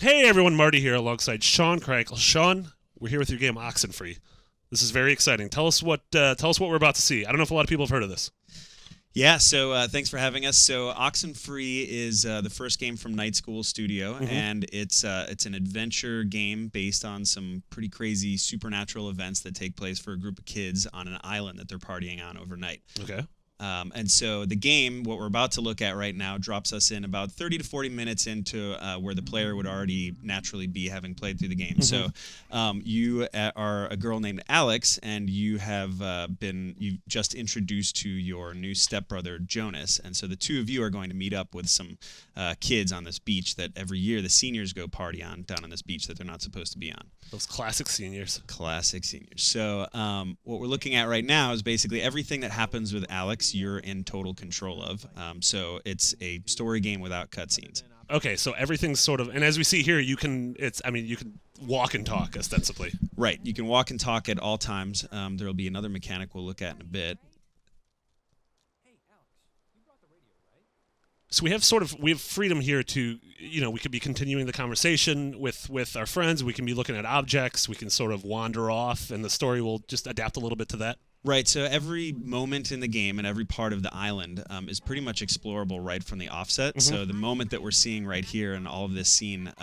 Hey everyone, Marty here alongside Sean Krankel. Sean, we're here with your game Oxenfree. This is very exciting. Tell us what we're about to see. I don't know if a lot of people have heard of this. Yeah, so thanks for having us. So Oxenfree is the first game from Night School Studio, and it's an adventure game based on some pretty crazy supernatural events that take place for a group of kids on an island that they're partying on overnight. Okay. And so the game, what we're about to look at right now, drops us in about 30 to 40 minutes into where the player would already naturally be having played through the game. So you are a girl named Alex, and you have you just introduced to your new stepbrother, Jonas. And so the two of you are going to meet up with some kids on this beach that every year the seniors go party on down on this beach that they're not supposed to be on. Those classic seniors. Classic seniors. So what we're looking at right now is basically everything that happens with Alex you're in total control of. So it's a story game without cutscenes. Okay, so everything's sort of, and as we see here, you can walk and talk ostensibly. Right, you can walk and talk at all times. There'll be another mechanic we'll look at in a bit. So we have freedom here to, we could be continuing the conversation with our friends. We can be looking at objects. We can sort of wander off, and the story will just adapt a little bit to that. Right, so every moment in the game and every part of the island is pretty much explorable right from the offset. So the moment that we're seeing right here in all of this scene,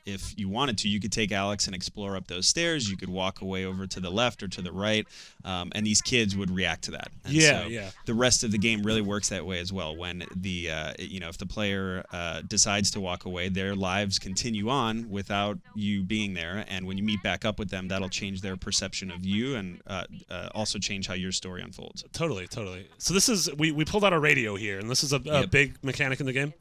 if you wanted to, you could take Alex and explore up those stairs. You could walk away over to the left or to the right, and these kids would react to that. And so the rest of the game really works that way as well. When if the player decides to walk away, their lives continue on without you being there. And when you meet back up with them, that'll change their perception of you and also change how your story unfolds. Totally. So this is we pulled out our radio here, and this is a big mechanic in the game.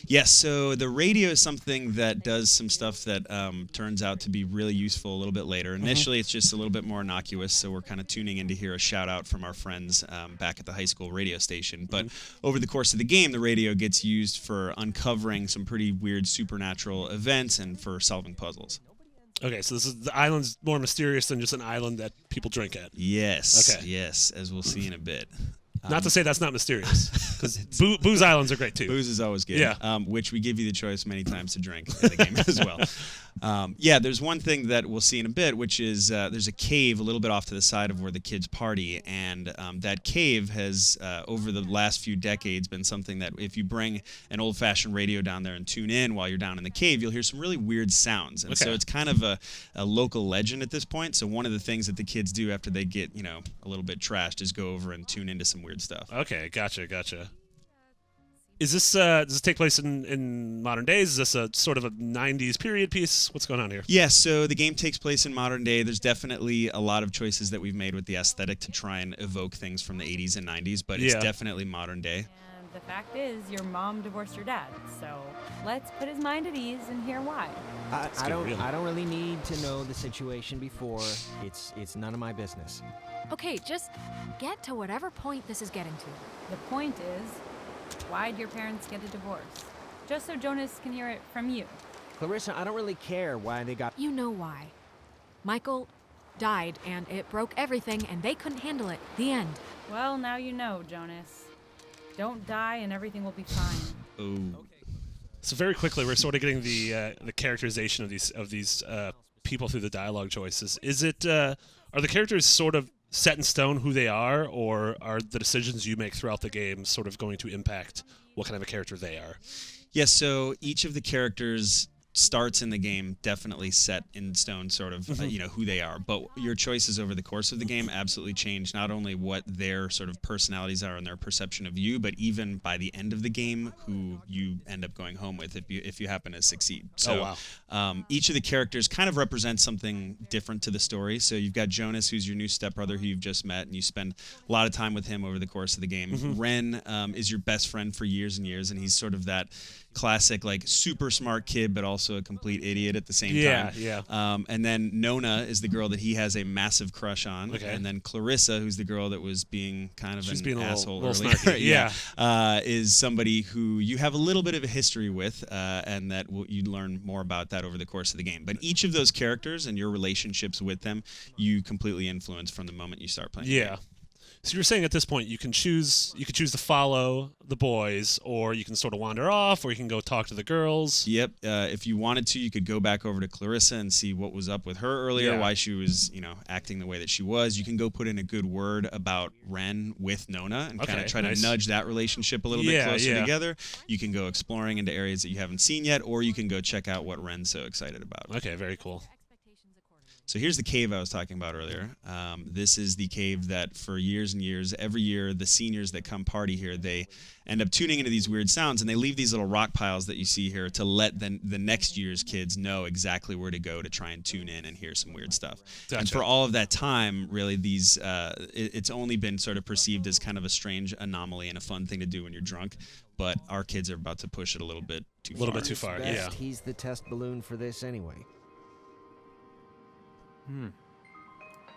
Yes. So the radio is something that does some stuff that turns out to be really useful a little bit later. Initially, it's just a little bit more innocuous, so we're kind of tuning in to hear a shout out from our friends back at the high school radio station. But over the course of the game, the radio gets used for uncovering some pretty weird supernatural events and for solving puzzles. Okay, so the island's more mysterious than just an island that people drink at. Yes. Okay. Yes, as we'll see in a bit. Not to say that's not mysterious, because booze islands are great too. Booze is always good. Yeah. Which we give you the choice many times to drink in the game as well. There's one thing that we'll see in a bit, which is there's a cave a little bit off to the side of where the kids party, and that cave has, over the last few decades, been something that if you bring an old-fashioned radio down there and tune in while you're down in the cave, you'll hear some really weird sounds. And so it's kind of a local legend at this point. So one of the things that the kids do after they get, a little bit trashed is go over and tune into some weird stuff. Okay, gotcha. Is this does this take place in modern days? Is this a sort of a 90s period piece? What's going on here? Yeah, so the game takes place in modern day. There's definitely a lot of choices that we've made with the aesthetic to try and evoke things from the 80s and 90s, but it's definitely modern day. And the fact is, your mom divorced your dad, so let's put his mind at ease and hear why. I don't really need to know the situation before. It's none of my business. Okay, just get to whatever point this is getting to. The point is, why'd your parents get a divorce? Just so Jonas can hear it from you. Clarissa, I don't really care why they got... You know why. Michael died, and it broke everything, and they couldn't handle it. The end. Well, now you know, Jonas. Don't die and everything will be fine. Oh. So very quickly, we're sort of getting the characterization of these people through the dialogue choices. Is it are the characters sort of set in stone who they are, or are the decisions you make throughout the game sort of going to impact what kind of a character they are? Yes, so each of the characters starts in the game definitely set in stone, sort of, who they are. But your choices over the course of the game absolutely change not only what their sort of personalities are and their perception of you, but even by the end of the game, who you end up going home with if you happen to succeed. So each of the characters kind of represents something different to the story. So you've got Jonas, who's your new stepbrother who you've just met, and you spend a lot of time with him over the course of the game. Ren is your best friend for years and years, and he's sort of that classic, like, super smart kid, but also a complete idiot at the same time. And then Nona is the girl that he has a massive crush on. Okay. And then Clarissa, who's the girl that was being kind of an asshole earlier, is somebody who you have a little bit of a history with, and that you learn more about that over the course of the game. But each of those characters and your relationships with them, you completely influence from the moment you start playing. Yeah. So you're saying at this point you can choose to follow the boys, or you can sort of wander off, or you can go talk to the girls. Yep. If you wanted to, you could go back over to Clarissa and see what was up with her earlier, why she was, acting the way that she was. You can go put in a good word about Ren with Nona and kind of try to nudge that relationship a little bit closer together. You can go exploring into areas that you haven't seen yet, or you can go check out what Ren's so excited about. Okay, very cool. So here's the cave I was talking about earlier. This is the cave that for years and years, every year, the seniors that come party here, they end up tuning into these weird sounds, and they leave these little rock piles that you see here to let the next year's kids know exactly where to go to try and tune in and hear some weird stuff. Gotcha. And for all of that time, really, these it's only been sort of perceived as kind of a strange anomaly and a fun thing to do when you're drunk, but our kids are about to push it a little bit too far. Bit too far, yeah. He's the test balloon for this anyway.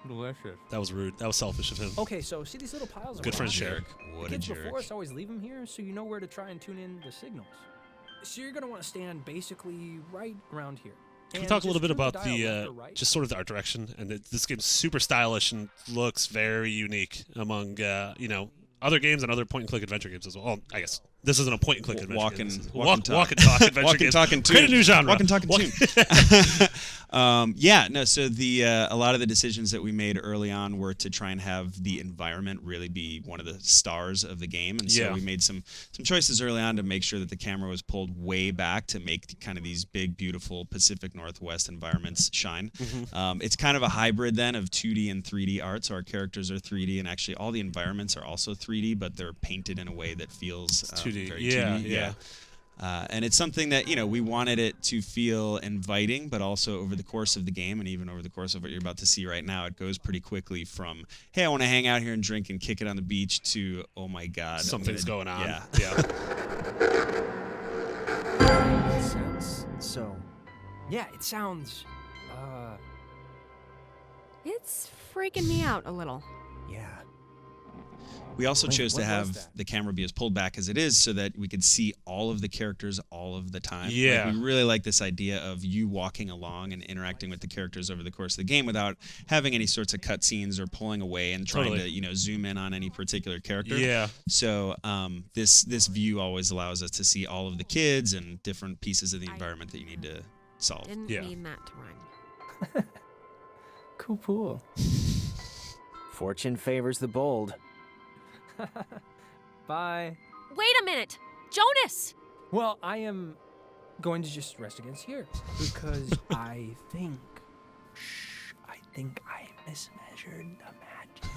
Delicious. That was rude. That was selfish of him. Okay, so see these little piles of Good friend rocks? Sherrick. What The a kids jerk. before us always leave them here so you know where to try and tune in the signals. So you're going to want to stand basically right around here. Can we And talk a little just bit move about dial the left or right. just sort of the art direction? And this game's super stylish and looks very unique among other games and other point-and-click adventure games as well. Oh, I guess this isn't a point-and-click adventure Walk game. and Walk talk. and talk adventure Walk game. and talk and Create a tune. new genre. Walk and talk and tune. So a lot of the decisions that we made early on were to try and have the environment really be one of the stars of the game, and so we made some choices early on to make sure that the camera was pulled way back to make kind of these big, beautiful Pacific Northwest environments shine. It's kind of a hybrid then of 2D and 3D art, so our characters are 3D, and actually all the environments are also 3D, but they're painted in a way that feels 2D. very Yeah, 2D. yeah. And it's something that, we wanted it to feel inviting, but also over the course of the game and even over the course of what you're about to see right now, it goes pretty quickly from, hey, I want to hang out here and drink and kick it on the beach to, oh my God. Something's going on. Yeah. It sounds so. Yeah, it sounds... It's freaking me out a little. Yeah. We also Wait, chose to what was have that? the camera be as pulled back as it is so that we could see all of the characters all of the time. Yeah. We really like this idea of you walking along and interacting with the characters over the course of the game without having any sorts of cutscenes or pulling away and trying to, zoom in on any particular character. Yeah. So this view always allows us to see all of the kids and different pieces of the environment that you need to solve. Didn't mean that to rhyme. Cool. Fortune favors the bold. Bye. Wait a minute! Jonas! Well, I am going to just rest against here because I think I mismeasured the magic.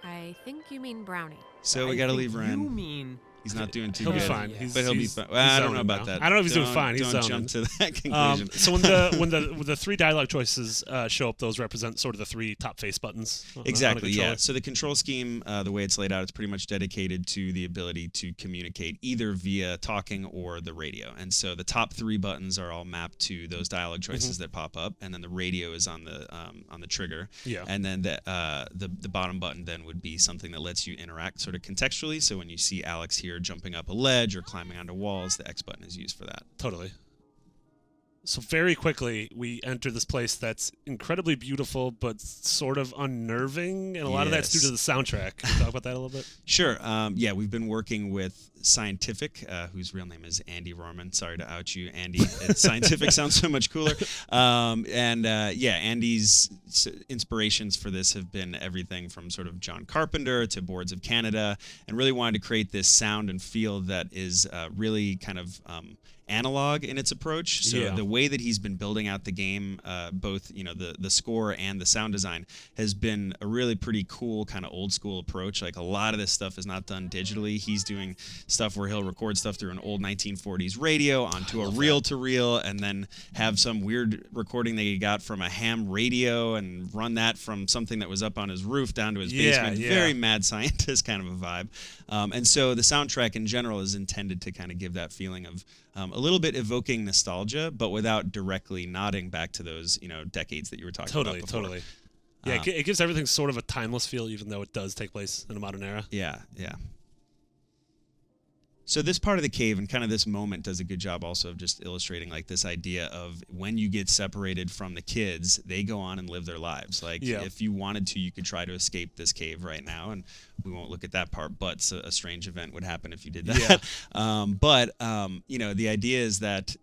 I think you mean Brownie. So we got to leave You Ren. mean He's not doing too He'll good. be fine. Yeah. He's, But he'll be he's- fine. he's Well, I don't know zoning about now. that. I don't know if he's doing fine. He's Don't zoning. jump to that conclusion. So when the three dialogue choices show up, those represent sort of the three top face buttons. On a Exactly, yeah. controller. So the control scheme, the way it's laid out, it's pretty much dedicated to the ability to communicate either via talking or the radio. And so the top three buttons are all mapped to those dialogue choices that pop up, and then the radio is on the trigger. Yeah. And then the bottom button then would be something that lets you interact sort of contextually. So when you see Alex here jumping up a ledge or climbing onto walls, the X button is used for that. Totally. So very quickly, we enter this place that's incredibly beautiful, but sort of unnerving, and a lot of that's due to the soundtrack. Can you talk about that a little bit? Sure. Yeah, we've been working with Scientific, whose real name is Andy Rorman. Sorry to out you, Andy. Scientific sounds so much cooler. Andy's inspirations for this have been everything from sort of John Carpenter to Boards of Canada, and really wanted to create this sound and feel that is really kind of analog in its approach. So the way that he's been building out the game, both the score and the sound design, has been a really pretty cool kind of old school approach. Like a lot of this stuff is not done digitally. He's doing stuff where he'll record stuff through an old 1940s radio onto a reel-to-reel, and then have some weird recording that he got from a ham radio and run that from something that was up on his roof down to his basement. Very mad scientist kind of a vibe. And so the soundtrack in general is intended to kind of give that feeling of a little bit evoking nostalgia, but without directly nodding back to those decades that you were talking about before. Totally. Yeah, it gives everything sort of a timeless feel, even though it does take place in a modern era. Yeah. So this part of the cave and kind of this moment does a good job also of just illustrating like this idea of when you get separated from the kids, they go on and live their lives. Like if you wanted to, you could try to escape this cave right now, and we won't look at that part, but a strange event would happen if you did that. You know, the idea is that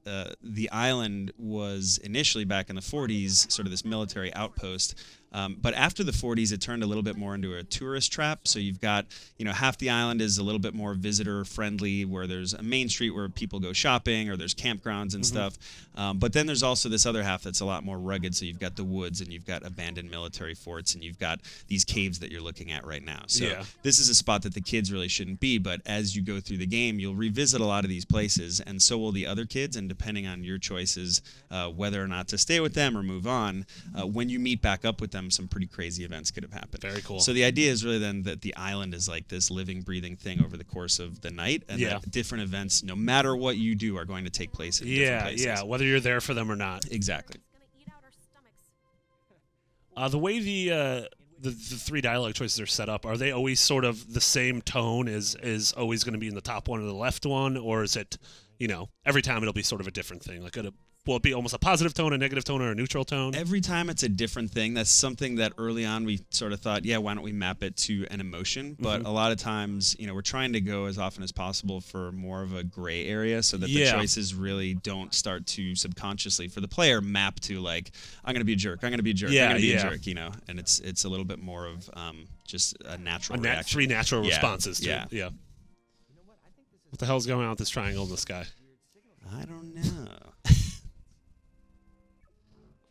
the island was initially back in the 40s sort of this military outpost. But after the 40s, it turned a little bit more into a tourist trap. So you've got, you know, half the island is a little bit more visitor friendly, where there's a main street where people go shopping, or there's campgrounds and stuff. But then there's also this other half that's a lot more rugged. So you've got the woods, and you've got abandoned military forts, and you've got these caves that you're looking at right now. So this is a spot that the kids really shouldn't be. But as you go through the game, you'll revisit a lot of these places, and so will the other kids. And depending on your choices, whether or not to stay with them or move on, when you meet back up with them, some pretty crazy events could have happened. Very cool. So the idea is really then that the island is like this living, breathing thing over the course of the night, and that different events, no matter what you do, are going to take place in different places. Yeah, whether you're there for them or not. Exactly. The way the 3 dialogue choices are set up, are they always sort of the same tone is always going to be in the top one or the left one, or is it, you know, every time it'll be sort of a different thing? Like will it be almost a positive tone, a negative tone, or a neutral tone? Every time it's a different thing. That's something that early on we sort of thought, why don't we map it to an emotion? But a lot of times, you know, we're trying to go as often as possible for more of a gray area, so that the choices really don't start to subconsciously, for the player, map to like, I'm going to be a jerk, I'm going to be a jerk, I'm going to be a jerk, you know? And it's a little bit more of just a natural reaction. 3 natural responses to yeah. it. Yeah. What the hell's going on with this triangle in the sky? I don't know.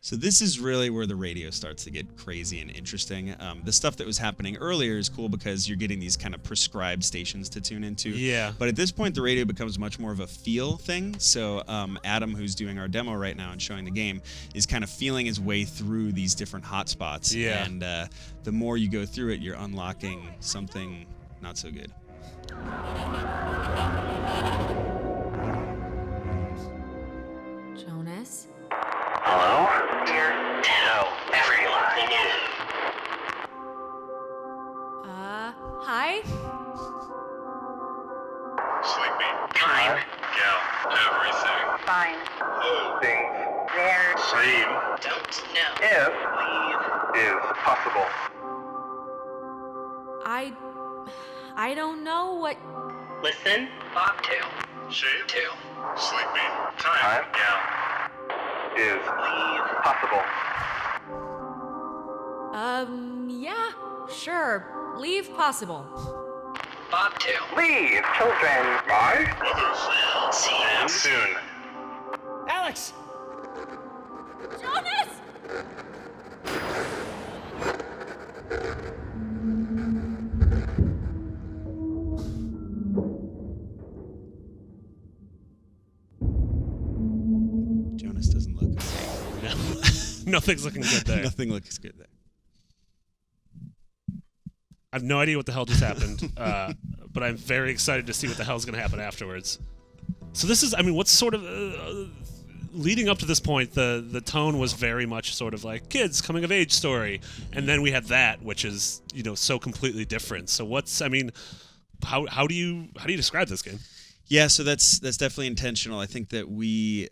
So this is really where the radio starts to get crazy and interesting. The stuff that was happening earlier is cool because you're getting these kind of prescribed stations to tune into. Yeah. But at this point, the radio becomes much more of a feel thing. So Adam, who's doing our demo right now and showing the game, is kind of feeling his way through these different hotspots. Yeah. And the more you go through it, you're unlocking something not so good. Jonas? Hello? Dear, tell everyone. Hi? Sleepy. Time. Yeah, everything. Fine. Things. There. Same. Don't know. If. Leave. Is possible. I don't know what... Listen. Bobtail. Shade. Tail. Sleepy. Time. Yeah. Is. Leave. Possible. Yeah, sure. Leave possible. Bobtail. Leave. Children. Bye. Mothers. See you soon. Alex! Jonas! Jonas doesn't look okay. Nothing's looking good there. Nothing looks good there. I have no idea what the hell just happened, but I'm very excited to see what the hell's going to happen afterwards. So this is, I mean, what's sort of... leading up to this point, the tone was very much sort of like kids coming of age story, and then we had that, which is, you know, so completely different. So what's, I mean, how do you describe this game? Yeah, so that's definitely intentional. I think that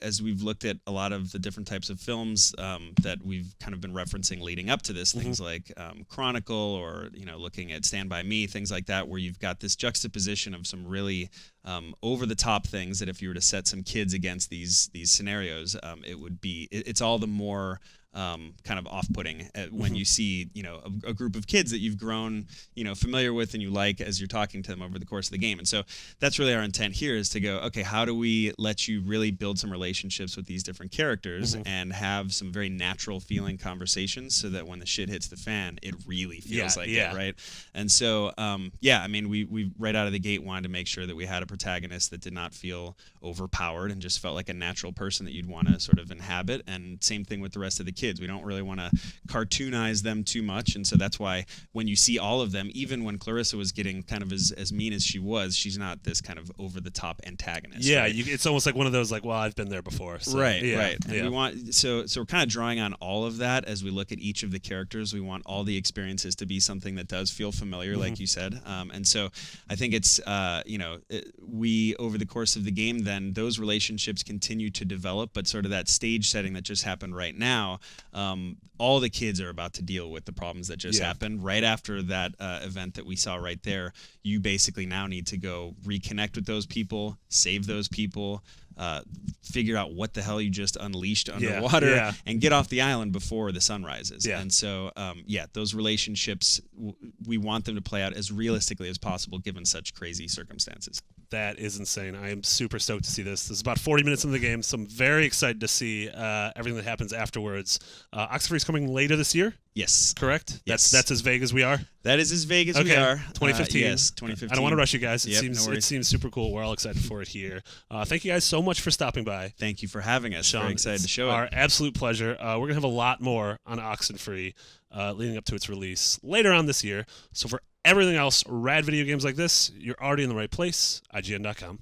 as we've looked at a lot of the different types of films that we've kind of been referencing leading up to this, things like Krankel, or, you know, looking at Stand By Me, things like that, where you've got this juxtaposition of some really over-the-top things that if you were to set some kids against these scenarios, it's all the more kind of off-putting when you see, you know, a group of kids that you've grown, you know, familiar with and you like as you're talking to them over the course of the game. And so that's really our intent here, is to go, okay, how do we let you really build some relationships with these different characters and have some very natural feeling conversations, so that when the shit hits the fan, it really feels it, right? And so, I mean, we right out of the gate wanted to make sure that we had a protagonist that did not feel overpowered and just felt like a natural person that you'd want to sort of inhabit. And same thing with the rest of the kids. We don't really want to cartoonize them too much, and so that's why when you see all of them, even when Clarissa was getting kind of as mean as she was, she's not this kind of over-the-top antagonist. Yeah, right? It's almost like one of those, like, well, I've been there before. So, right. And we want so we're kind of drawing on all of that as we look at each of the characters. We want all the experiences to be something that does feel familiar, like you said. And so I think it's we, over the course of the game, then those relationships continue to develop, but sort of that stage setting that just happened right now, all the kids are about to deal with the problems that just happened. Right after that event that we saw right there, you basically now need to go reconnect with those people, save those people, figure out what the hell you just unleashed underwater, and get off the island before the sun rises. And so, those relationships, we want them to play out as realistically as possible given such crazy circumstances. That is insane. I am super stoked to see this. This is about 40 minutes into the game, so I'm very excited to see everything that happens afterwards. Oxenfree is coming later this year? Yes. Correct? Yes. That's as vague as we are? That is as vague as we are. 2015. Yes, 2015. I don't want to rush you guys. It No seems super cool. We're all excited for it here. Thank you guys so much for stopping by. Thank you for having us. Sean, Very excited to show it. Our absolute pleasure. We're going to have a lot more on Oxenfree leading up to its release later on this year. So for everything else, rad video games like this, you're already in the right place, IGN.com.